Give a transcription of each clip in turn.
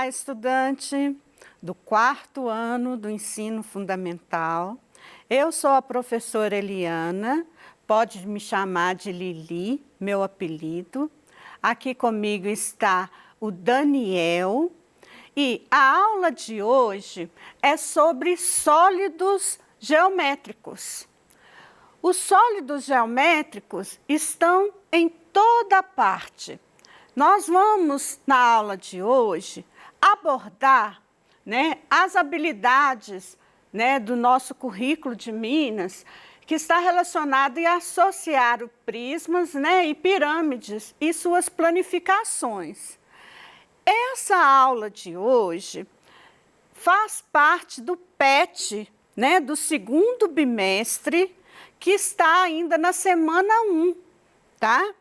Olá, estudante do 4º ano do ensino fundamental. Eu sou a professora Eliana, pode me chamar de Lili, meu apelido. Aqui comigo está o Daniel e a aula de hoje é sobre sólidos geométricos. Os sólidos geométricos estão em toda parte. Nós vamos, na aula de hoje, abordar as habilidades do nosso currículo de Minas, que está relacionado em associar prismas e pirâmides e suas planificações. Essa aula de hoje faz parte do PET, do 2º bimestre, que está ainda na semana 1, tá?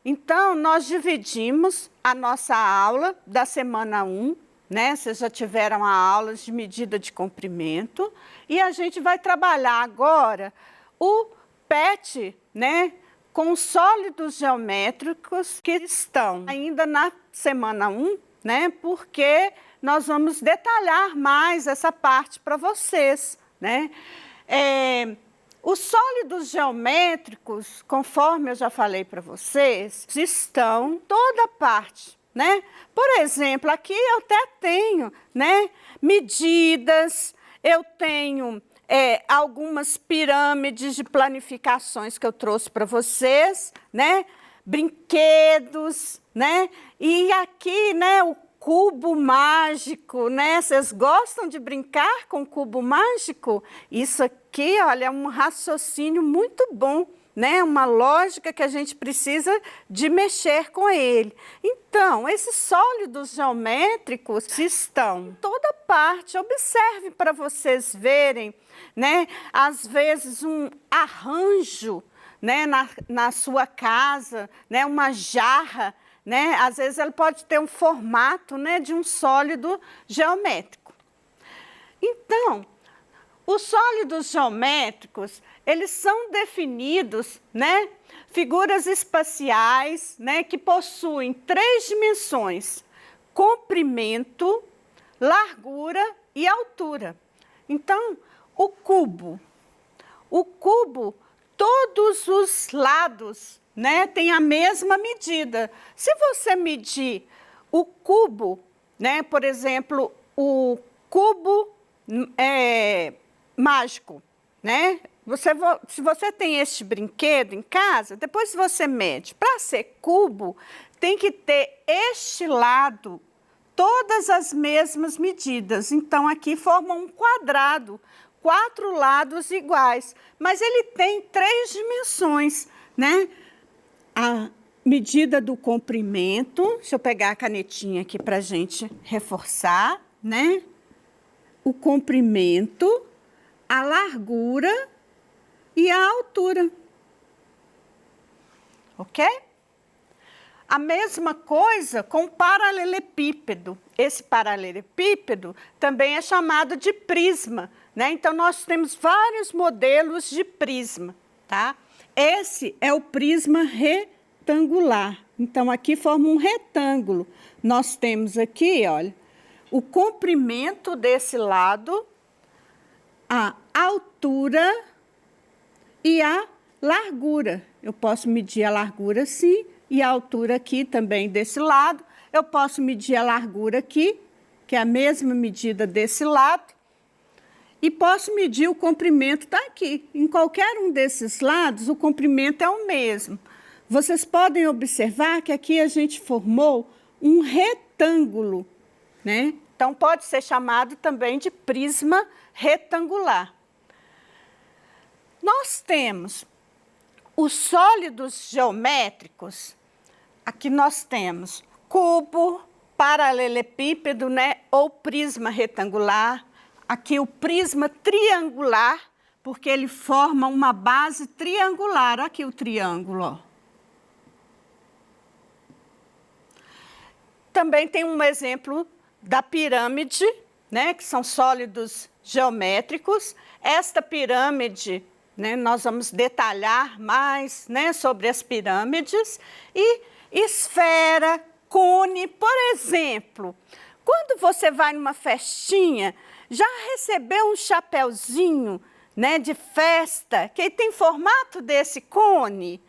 Então, nós dividimos a nossa aula da semana 1, vocês já tiveram a aula de medida de comprimento, e a gente vai trabalhar agora o PET, com sólidos geométricos que estão ainda na semana 1, porque nós vamos detalhar mais essa parte para vocês, Os sólidos geométricos, conforme eu já falei para vocês, estão em toda parte, Por exemplo, aqui eu até tenho, medidas, eu tenho algumas pirâmides de planificações que eu trouxe para vocês, Brinquedos, E aqui, o cubo mágico, Vocês gostam de brincar com cubo mágico? Isso aqui, olha, é um raciocínio muito bom, Uma lógica que a gente precisa de mexer com ele. Então, esses sólidos geométricos estão em toda parte. Observe para vocês verem, às vezes um arranjo, na sua casa, uma jarra, Às vezes ela pode ter um formato, de um sólido geométrico. Então, os sólidos geométricos, eles são definidos, figuras espaciais, que possuem 3 dimensões: comprimento, largura e altura. Então, o cubo, todos os lados tem a mesma medida. Se você medir o cubo, por exemplo, o cubo mágico, se você tem este brinquedo em casa, depois você mede. Para ser cubo, tem que ter este lado, todas as mesmas medidas. Então, aqui forma um quadrado, 4 lados iguais, mas ele tem 3 dimensões, A medida do comprimento, deixa eu pegar a canetinha aqui para a gente reforçar, O comprimento, a largura e a altura. Ok? A mesma coisa com o paralelepípedo. Esse paralelepípedo também é chamado de prisma, Então, nós temos vários modelos de prisma, tá? Esse é o prisma retangular. Então, aqui forma um retângulo. Nós temos aqui, olha, o comprimento desse lado, a altura e a largura. Eu posso medir a largura assim e a altura aqui também desse lado. Eu posso medir a largura aqui, que é a mesma medida desse lado. E posso medir o comprimento, está aqui. Em qualquer um desses lados, o comprimento é o mesmo. Vocês podem observar que aqui a gente formou um retângulo, Então, pode ser chamado também de prisma retangular. Nós temos os sólidos geométricos. Aqui nós temos cubo, paralelepípedo, ou prisma retangular. Aqui o prisma triangular, porque ele forma uma base triangular. Aqui o triângulo, ó. Também tem um exemplo da pirâmide, que são sólidos geométricos. Esta pirâmide, nós vamos detalhar mais sobre as pirâmides. E esfera, cone, por exemplo. Quando você vai numa festinha, já recebeu um chapeuzinho, né, de festa, que tem formato desse cone?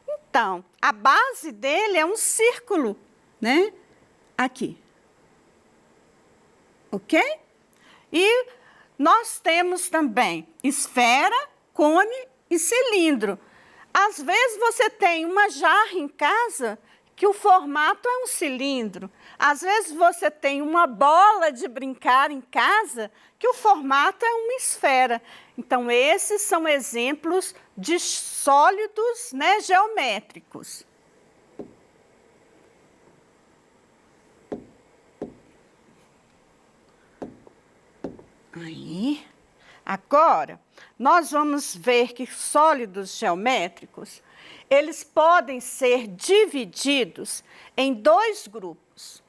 Então, a base dele é um círculo, né? Aqui. Ok? E nós temos também esfera, cone e cilindro. Às vezes você tem uma jarra em casa que o formato é um cilindro. Às vezes você tem uma bola de brincar em casa que o formato é uma esfera. Então, esses são exemplos de sólidos, né, geométricos. Aí, agora, nós vamos ver que sólidos geométricos, eles podem ser divididos em dois grupos.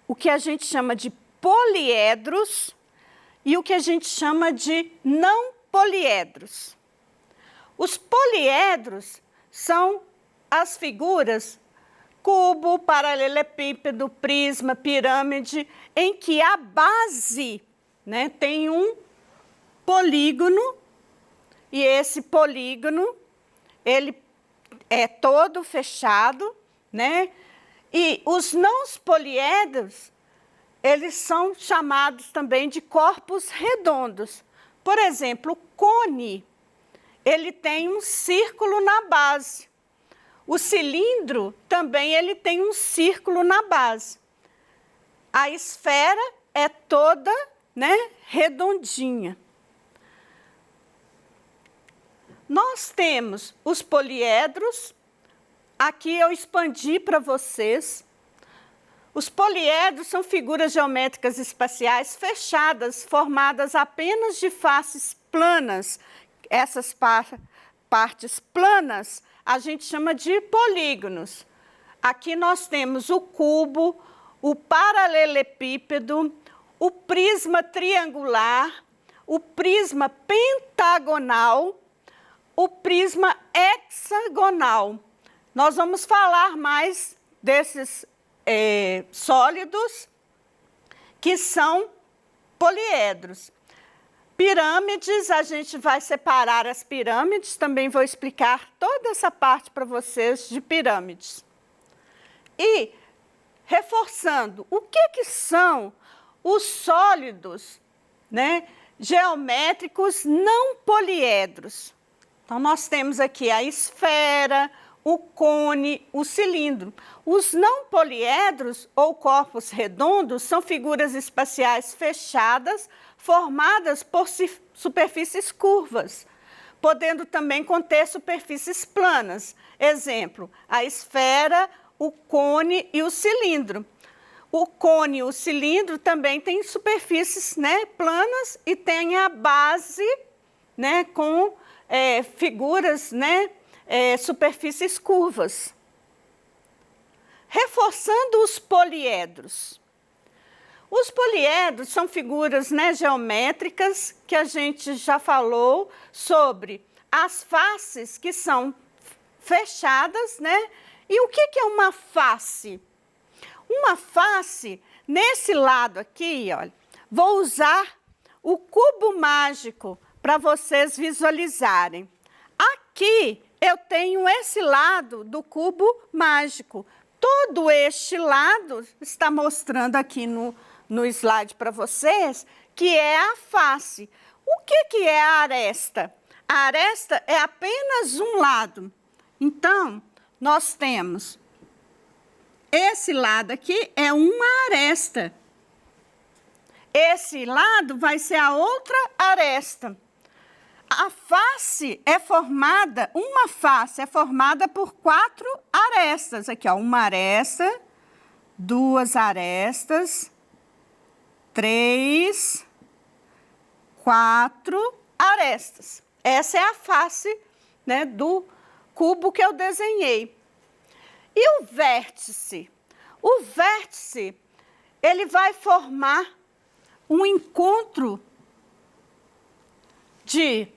O que a gente chama de poliedros e o que a gente chama de não poliedros. Os poliedros são as figuras cubo, paralelepípedo, prisma, pirâmide, em que a base, né, tem um polígono, e esse polígono, ele é todo fechado, né? E os não poliedros, eles são chamados também de corpos redondos. Por exemplo, o cone, ele tem um círculo na base. O cilindro também ele tem um círculo na base. A esfera é toda, né, redondinha. Nós temos os poliedros. Aqui eu expandi para vocês. Os poliedros são figuras geométricas espaciais fechadas, formadas apenas de faces planas. Essas partes planas a gente chama de polígonos. Aqui nós temos o cubo, o paralelepípedo, o prisma triangular, o prisma pentagonal, o prisma hexagonal. Nós vamos falar mais desses sólidos que são poliedros. Pirâmides, a gente vai separar as pirâmides, também vou explicar toda essa parte para vocês de pirâmides. E, reforçando, o que são os sólidos, né, geométricos não poliedros? Então, nós temos aqui a esfera, o cone, o cilindro. Os não poliedros, ou corpos redondos, são figuras espaciais fechadas, formadas por superfícies curvas, podendo também conter superfícies planas. Exemplo, a esfera, o cone e o cilindro. O cone e o cilindro também têm superfícies, né, planas e tem a base, né, com figuras, né, superfícies curvas. Reforçando os poliedros. Os poliedros são figuras, né, geométricas que a gente já falou sobre as faces que são fechadas, né? E o que é uma face? Uma face, nesse lado aqui, olha, vou usar o cubo mágico para vocês visualizarem. Aqui eu tenho esse lado do cubo mágico. Todo este lado está mostrando aqui no slide para vocês, que é a face. O que é a aresta? A aresta é apenas um lado. Então, nós temos esse lado aqui é uma aresta. Esse lado vai ser a outra aresta. A face é formada, uma face é formada por 4 arestas. Aqui, ó, uma aresta, 2 arestas, 3, 4 arestas. Essa é a face, né, do cubo que eu desenhei. E o vértice? O vértice, ele vai formar um encontro de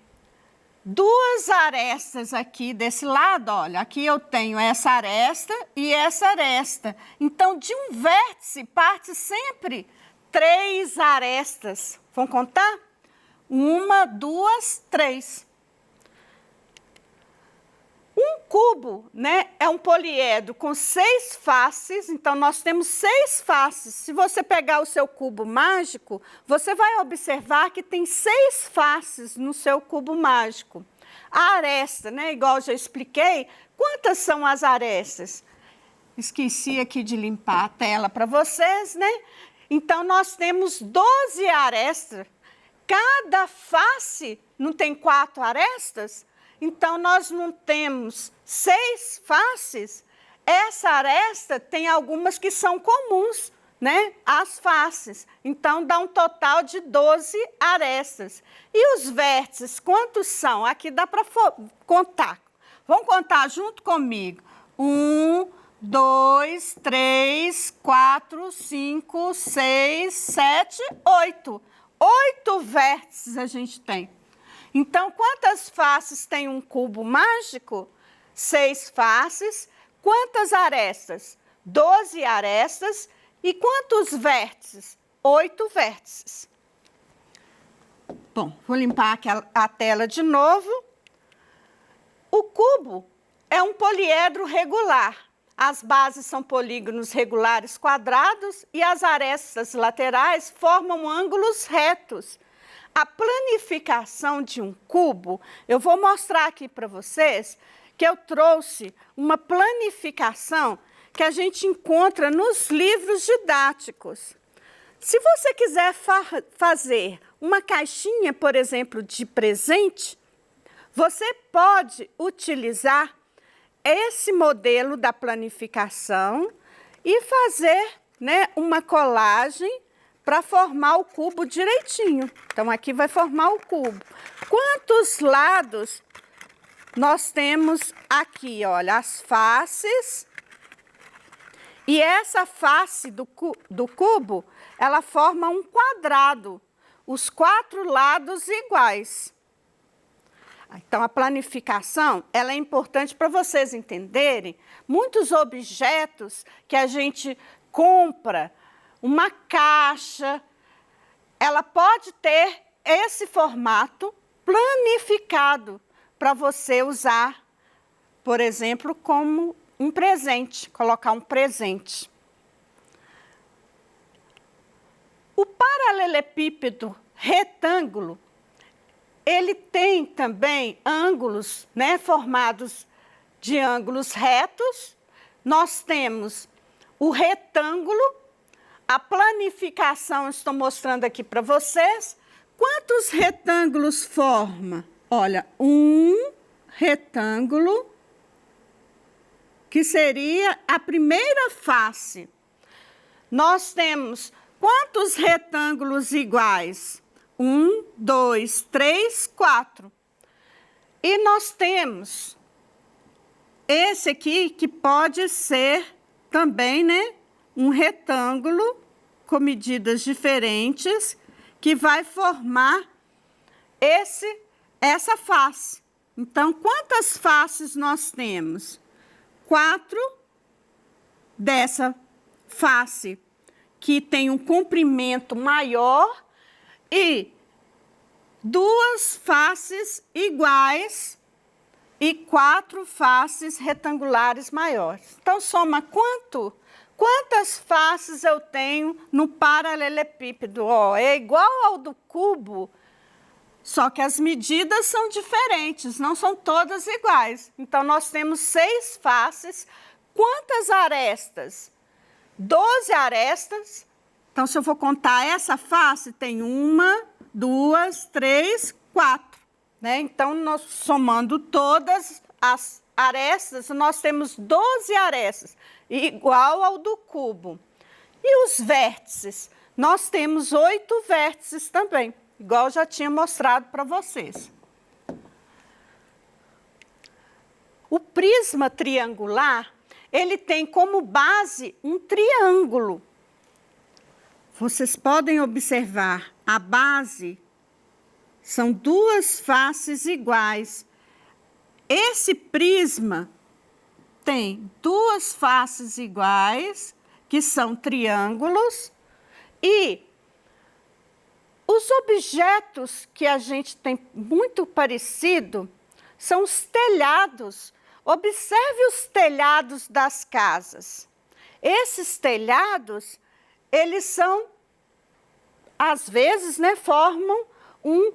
duas arestas aqui desse lado, olha, aqui eu tenho essa aresta e essa aresta. Então, de um vértice parte sempre 3 arestas. Vamos contar? 1, 2, 3. Um cubo, né, é um poliedro com 6 faces, então nós temos 6 faces. Se você pegar o seu cubo mágico, você vai observar que tem 6 faces no seu cubo mágico. A aresta, né, igual eu já expliquei, quantas são as arestas? Esqueci aqui de limpar a tela para vocês, né? Então, nós temos 12 arestas. Cada face não tem 4 arestas? Então, nós não temos 6 faces. Essa aresta tem algumas que são comuns, né? As faces. Então, dá um total de 12 arestas. E os vértices, quantos são? Aqui dá para contar. Vamos contar junto comigo. 1, 2, 3, 4, 5, 6, 7, 8. 8 vértices a gente tem. Então, quantas faces tem um cubo mágico? 6 faces. Quantas arestas? 12 arestas. E quantos vértices? 8 vértices. Bom, vou limpar aqui a tela de novo. O cubo é um poliedro regular. As bases são polígonos regulares quadrados e as arestas laterais formam ângulos retos. A planificação de um cubo, eu vou mostrar aqui para vocês que eu trouxe uma planificação que a gente encontra nos livros didáticos. Se você quiser fazer uma caixinha, por exemplo, de presente, você pode utilizar esse modelo da planificação e fazer, né, uma colagem para formar o cubo direitinho. Então, aqui vai formar o cubo. Quantos lados nós temos aqui? Olha, as faces. E essa face do cubo, ela forma um quadrado. Os 4 lados iguais. Então, a planificação, ela é importante para vocês entenderem. Muitos objetos que a gente compra, uma caixa, ela pode ter esse formato planificado para você usar, por exemplo, como um presente, colocar um presente. O paralelepípedo retângulo, ele tem também ângulos, né, formados de ângulos retos. Nós temos o retângulo, a planificação, estou mostrando aqui para vocês. Quantos retângulos forma? Olha, um retângulo, que seria a primeira face. Nós temos quantos retângulos iguais? 1, 2, 3, 4. E nós temos esse aqui, que pode ser também, né, um retângulo com medidas diferentes, que vai formar essa face. Então, quantas faces nós temos? 4 dessa face, que tem um comprimento maior, e 2 faces iguais e 4 faces retangulares maiores. Então, soma quanto? Quantas faces eu tenho no paralelepípedo? Ó, é igual ao do cubo, só que as medidas são diferentes, não são todas iguais. Então, nós temos 6 faces. Quantas arestas? 12 arestas. Então, se eu for contar essa face, tem 1, 2, 3, 4. Né? Então, nós somando todas as arestas, nós temos 12 arestas, igual ao do cubo. E os vértices? Nós temos 8 vértices também, igual eu já tinha mostrado para vocês. O prisma triangular, ele tem como base um triângulo. Vocês podem observar a base São duas faces iguais. Esse prisma tem duas faces iguais, que são triângulos, e os objetos que a gente tem muito parecido são os telhados. Observe os telhados das casas. Esses telhados, eles são, às vezes, né, formam um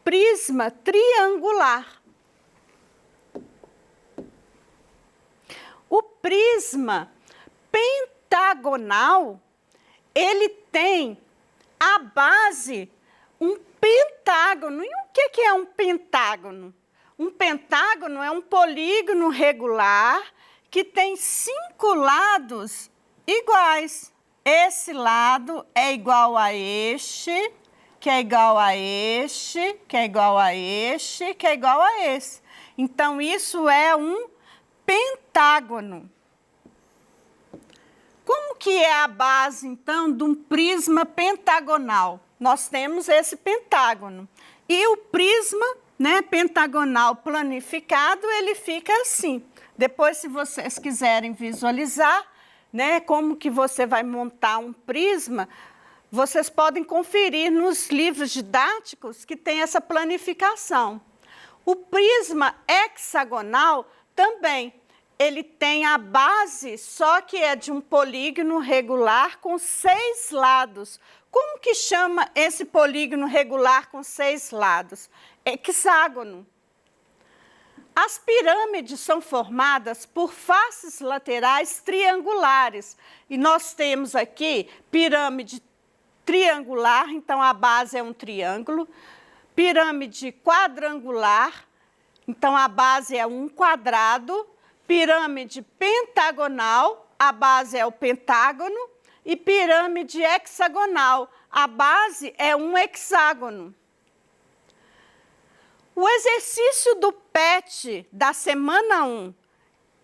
prisma triangular. O prisma pentagonal, ele tem a base, um pentágono. E o que é um pentágono? Um pentágono é um polígono regular que tem 5 lados iguais. Esse lado é igual a este, que é igual a este, que é igual a este, que é igual a esse. Então, isso é um pentágono. Como que é a base, então, de um prisma pentagonal? Nós temos esse pentágono. E o prisma, né, pentagonal planificado, ele fica assim. Depois, se vocês quiserem visualizar, né, como que você vai montar um prisma, vocês podem conferir nos livros didáticos que tem essa planificação. O prisma hexagonal também, ele tem a base, só que é de um polígono regular com 6 lados. Como que chama esse polígono regular com 6 lados? Hexágono. As pirâmides são formadas por faces laterais triangulares. E nós temos aqui pirâmide triangular, então a base é um triângulo. Pirâmide quadrangular, então a base é um quadrado. Pirâmide pentagonal, a base é o pentágono. E pirâmide hexagonal, a base é um hexágono. O exercício do PET da semana 1,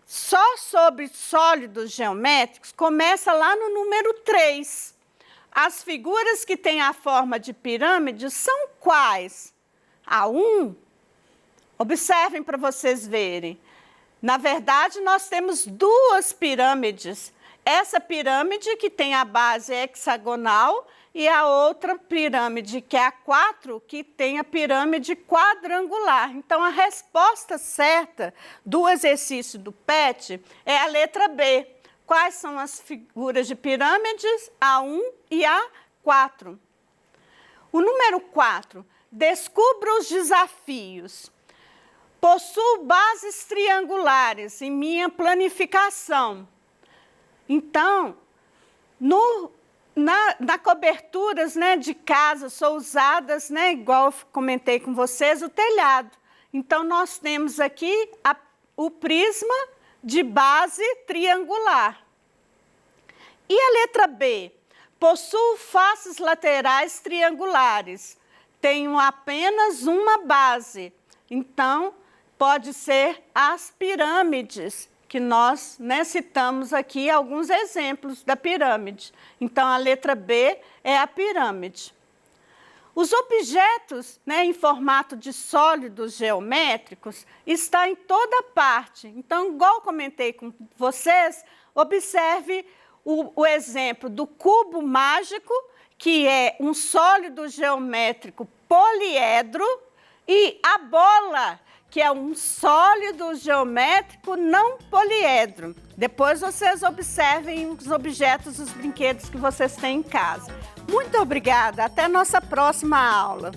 só sobre sólidos geométricos, começa lá no número 3. As figuras que têm a forma de pirâmide são quais? A 1, observem para vocês verem. Na verdade, nós temos 2 pirâmides. Essa pirâmide que tem a base hexagonal e a outra pirâmide, que é a 4, que tem a pirâmide quadrangular. Então, a resposta certa do exercício do PET é a letra B. Quais são as figuras de pirâmides? A 1 e a 4. O número 4, descubra os desafios. Possuo bases triangulares em minha planificação. Então, na coberturas, né, de casa são usadas, né, igual eu comentei com vocês, o telhado. Então, nós temos aqui o prisma de base triangular. E a letra B? Possuo faces laterais triangulares. Tenho apenas uma base. Então, pode ser as pirâmides, que nós, né, citamos aqui alguns exemplos da pirâmide. Então, a letra B é a pirâmide. Os objetos, né, em formato de sólidos geométricos estão em toda parte. Então, igual comentei com vocês, observe o exemplo do cubo mágico, que é um sólido geométrico poliedro, e a bola, que é um sólido geométrico não poliedro. Depois vocês observem os objetos, os brinquedos que vocês têm em casa. Muito obrigada, até a nossa próxima aula.